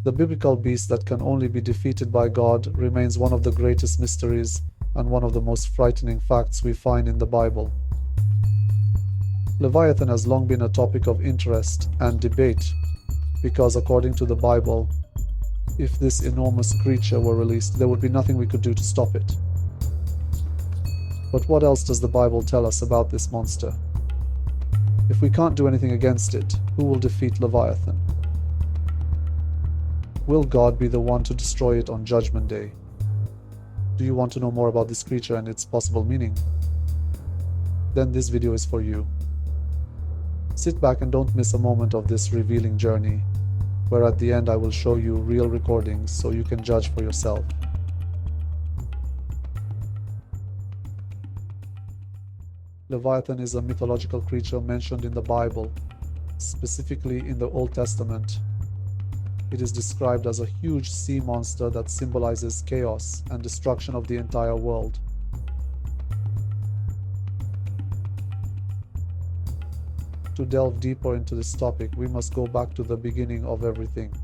The biblical beast that can only be defeated by God remains one of the greatest mysteries and one of the most frightening facts we find in the Bible. Leviathan has long been a topic of interest and debate because, according to the Bible, if this enormous creature were released, there would be nothing we could do to stop it. But what else does the Bible tell us about this monster? If we can't do anything against it, who will defeat Leviathan? Will God be the one to destroy it on Judgment Day? Do you want to know more about this creature and its possible meaning? Then this video is for you. Sit back and don't miss a moment of this revealing journey, where at the end I will show you real recordings so you can judge for yourself. Leviathan is a mythological creature mentioned in the Bible, specifically in the Old Testament. It is described as a huge sea monster that symbolizes chaos and destruction of the entire world. To delve deeper into this topic, we must go back to the beginning of everything,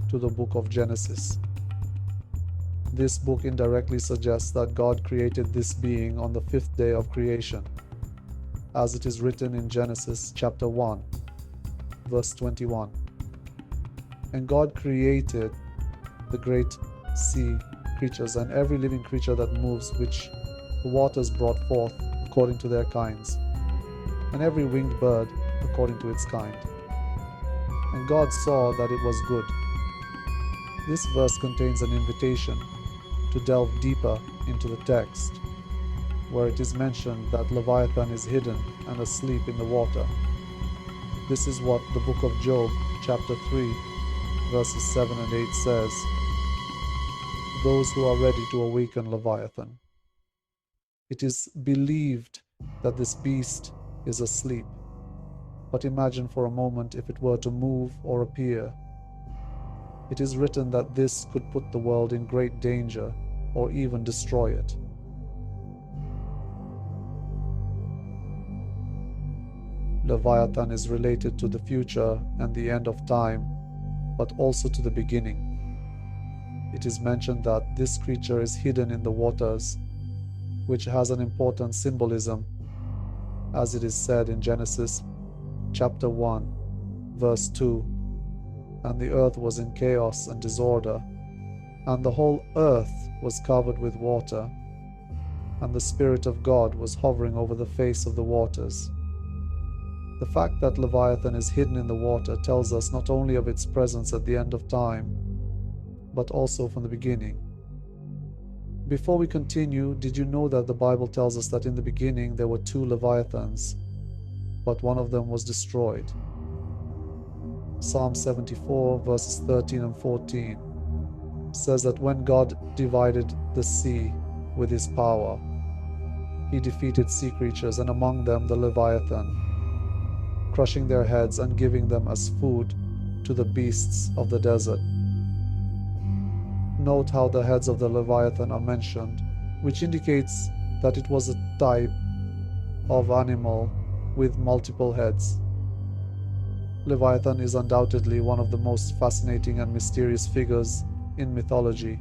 to the book of Genesis. This book indirectly suggests that God created this being on the fifth day of creation, as it is written in Genesis chapter 1, verse 21. And God created the great sea creatures and every living creature that moves, which the waters brought forth according to their kinds, and every winged bird according to its kind. And God saw that it was good. This verse contains an invitation to delve deeper into the text, where it is mentioned that Leviathan is hidden and asleep in the water. This is what the book of Job, chapter 3, verses 7 and 8 says: those who are ready to awaken Leviathan. It is believed that this beast is asleep, but imagine for a moment if it were to move or appear. It is written that this could put the world in great danger or even destroy it. Leviathan is related to the future and the end of time, but also to the beginning. It is mentioned that this creature is hidden in the waters, which has an important symbolism, as it is said in Genesis chapter 1, verse 2, and the earth was in chaos and disorder, and the whole earth was covered with water, and the Spirit of God was hovering over the face of the waters. The fact that Leviathan is hidden in the water tells us not only of its presence at the end of time, but also from the beginning. Before we continue, did you know that the Bible tells us that in the beginning there were two Leviathans, but one of them was destroyed? Psalm 74, verses 13 and 14 says that when God divided the sea with his power, he defeated sea creatures, and among them the Leviathan, crushing their heads and giving them as food to the beasts of the desert. Note how the heads of the Leviathan are mentioned, which indicates that it was a type of animal with multiple heads. Leviathan is undoubtedly one of the most fascinating and mysterious figures in mythology,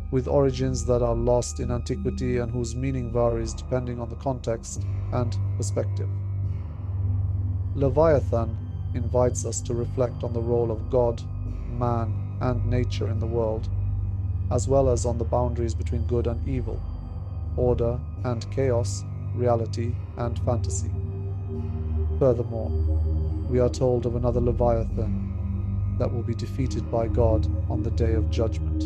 with origins that are lost in antiquity and whose meaning varies depending on the context and perspective. Leviathan invites us to reflect on the role of God, man, and nature in the world, as well as on the boundaries between good and evil, order and chaos, reality and fantasy. Furthermore, we are told of another Leviathan that will be defeated by God on the day of judgment.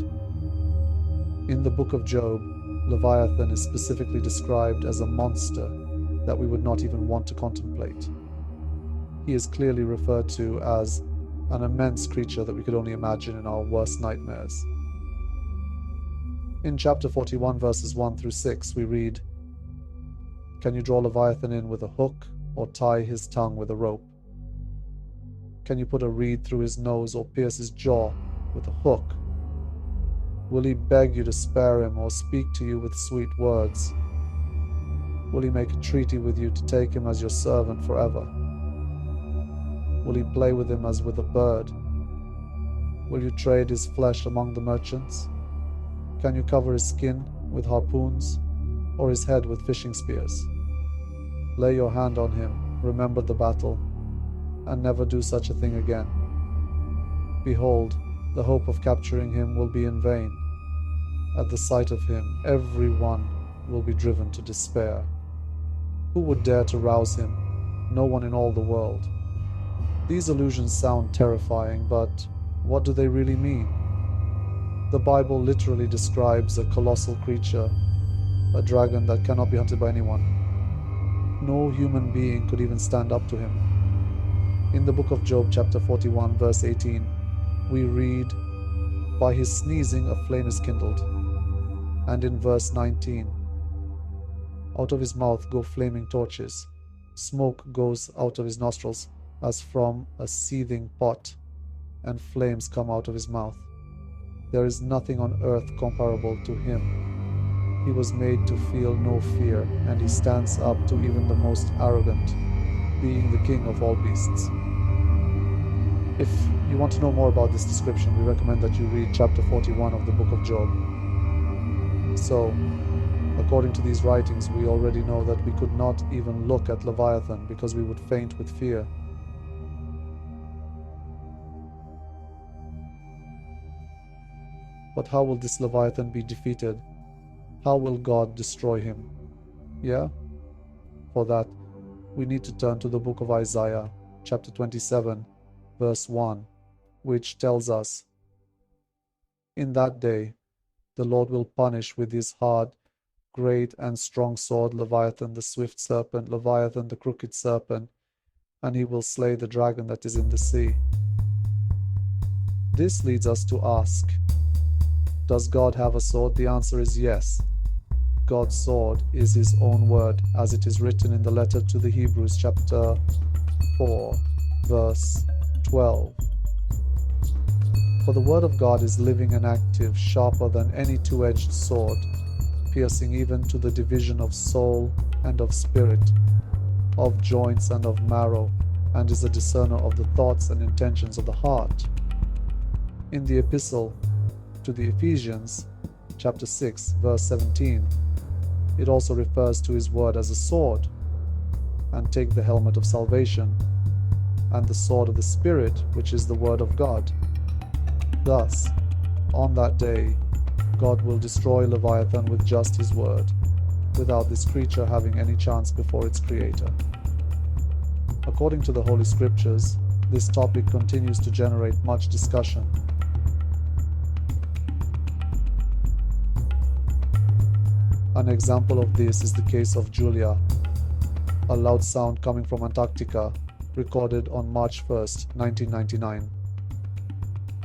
In the book of Job, Leviathan is specifically described as a monster that we would not even want to contemplate. He is clearly referred to as an immense creature that we could only imagine in our worst nightmares. In chapter 41, verses 1 through 6, we read, "Can you draw Leviathan in with a hook, or tie his tongue with a rope? Can you put a reed through his nose, or pierce his jaw with a hook? Will he beg you to spare him, or speak to you with sweet words? Will he make a treaty with you to take him as your servant forever? Will he play with him as with a bird? Will you trade his flesh among the merchants? Can you cover his skin with harpoons, or his head with fishing spears? Lay your hand on him, remember the battle, and never do such a thing again. Behold, the hope of capturing him will be in vain. At the sight of him, every one will be driven to despair. Who would dare to rouse him? No one in all the world. These allusions sound terrifying, but what do they really mean? The Bible literally describes a colossal creature, a dragon that cannot be hunted by anyone. No human being could even stand up to him. In the book of Job, chapter 41, verse 18, we read, "By his sneezing a flame is kindled." And in verse 19, "Out of his mouth go flaming torches. Smoke goes out of his nostrils as from a seething pot, and flames come out of his mouth. There is nothing on earth comparable to him. He was made to feel no fear, and he stands up to even the most arrogant, being the king of all beasts." If you want to know more about this description, we recommend that you read chapter 41 of the book of Job. So, according to these writings, we already know that we could not even look at Leviathan because we would faint with fear. But how will this Leviathan be defeated? How will God destroy him? Yeah? For that, we need to turn to the book of Isaiah, chapter 27, verse 1, which tells us, "In that day, the Lord will punish with his hard, great and strong sword Leviathan the swift serpent, Leviathan the crooked serpent, and he will slay the dragon that is in the sea." This leads us to ask, does God have a sword? The answer is yes. God's sword is his own word, as it is written in the letter to the Hebrews, chapter 4, verse 12. "For the word of God is living and active, sharper than any two-edged sword, piercing even to the division of soul and of spirit, of joints and of marrow, and is a discerner of the thoughts and intentions of the heart." In the epistle to the Ephesians, chapter 6, verse 17, it also refers to his word as a sword. "And take the helmet of salvation, and the sword of the Spirit, which is the word of God." Thus, on that day, God will destroy Leviathan with just his word, without this creature having any chance before its creator. According to the Holy Scriptures, this topic continues to generate much discussion. An example of this is the case of Julia, a loud sound coming from Antarctica, recorded on March 1st, 1999.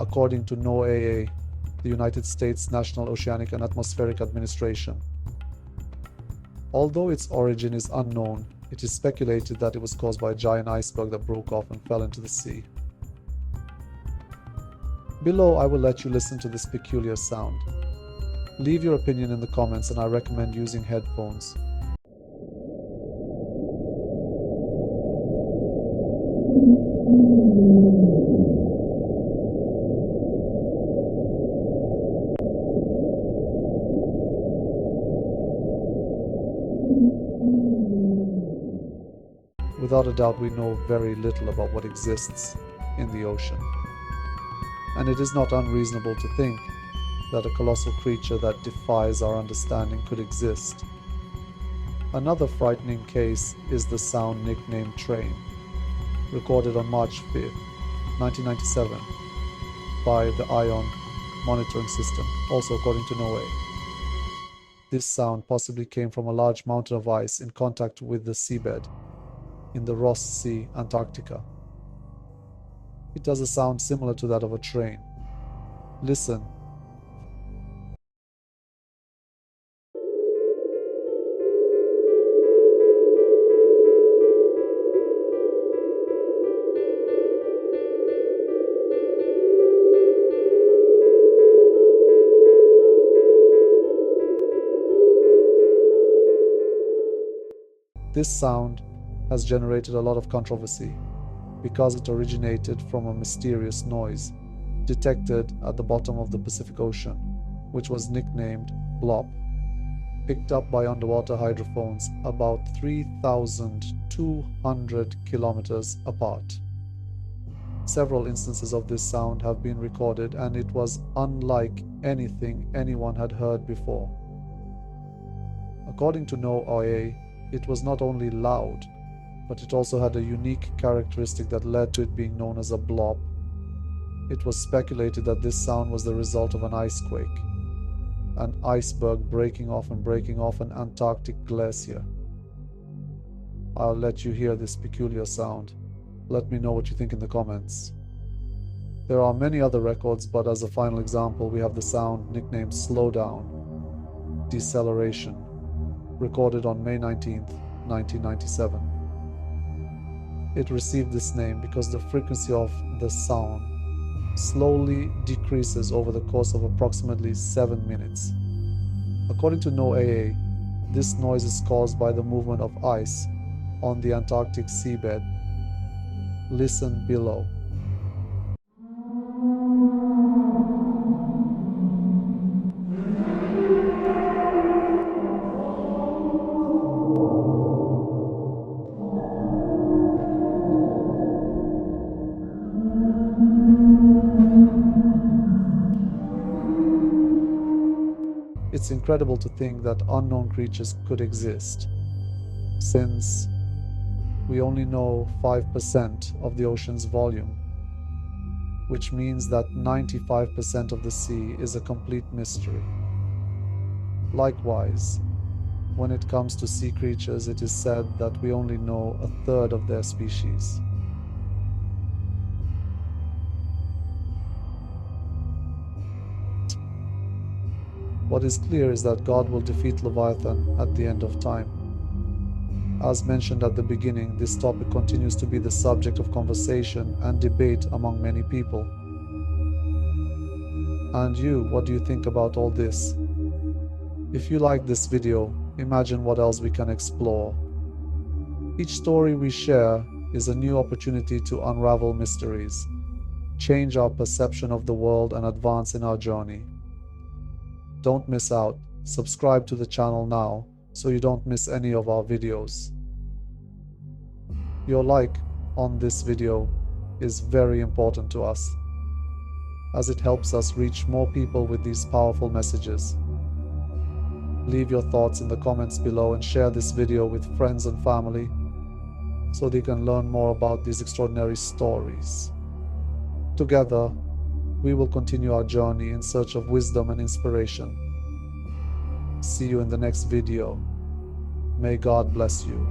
According to NOAA, the United States National Oceanic and Atmospheric Administration. Although its origin is unknown, it is speculated that it was caused by a giant iceberg that broke off and fell into the sea. Below, I will let you listen to this peculiar sound. Leave your opinion in the comments, and I recommend using headphones. Without a doubt, we know very little about what exists in the ocean. And it is not unreasonable to think that a colossal creature that defies our understanding could exist. Another frightening case is the sound nicknamed Train, recorded on March 5th, 1997, by the Ion monitoring system, also according to NOAA. This sound possibly came from a large mountain of ice in contact with the seabed in the Ross Sea, Antarctica. It does a sound similar to that of a train. Listen. This sound has generated a lot of controversy because it originated from a mysterious noise detected at the bottom of the Pacific Ocean, which was nicknamed Blob, picked up by underwater hydrophones about 3,200 kilometers apart. Several instances of this sound have been recorded, and it was unlike anything anyone had heard before. According to NOAA, it was not only loud, but it also had a unique characteristic that led to it being known as a blob. It was speculated that this sound was the result of an ice quake, an iceberg breaking off an Antarctic glacier. I'll let you hear this peculiar sound. Let me know what you think in the comments. There are many other records, but as a final example, we have the sound nicknamed slowdown, deceleration, recorded on May 19th, 1997. It received this name because the frequency of the sound slowly decreases over the course of approximately 7 minutes. According to NOAA, this noise is caused by the movement of ice on the Antarctic seabed. Listen below. It's incredible to think that unknown creatures could exist, since we only know 5% of the ocean's volume, which means that 95% of the sea is a complete mystery. Likewise, when it comes to sea creatures, it is said that we only know a third of their species. What is clear is that God will defeat Leviathan at the end of time. As mentioned at the beginning, this topic continues to be the subject of conversation and debate among many people. And you, what do you think about all this? If you like this video, imagine what else we can explore. Each story we share is a new opportunity to unravel mysteries, change our perception of the world, and advance in our journey. Don't miss out. Subscribe to the channel now so you don't miss any of our videos. Your like on this video is very important to us, as it helps us reach more people with these powerful messages. Leave your thoughts in the comments below and share this video with friends and family so they can learn more about these extraordinary stories. Together, we will continue our journey in search of wisdom and inspiration. See you in the next video. May God bless you.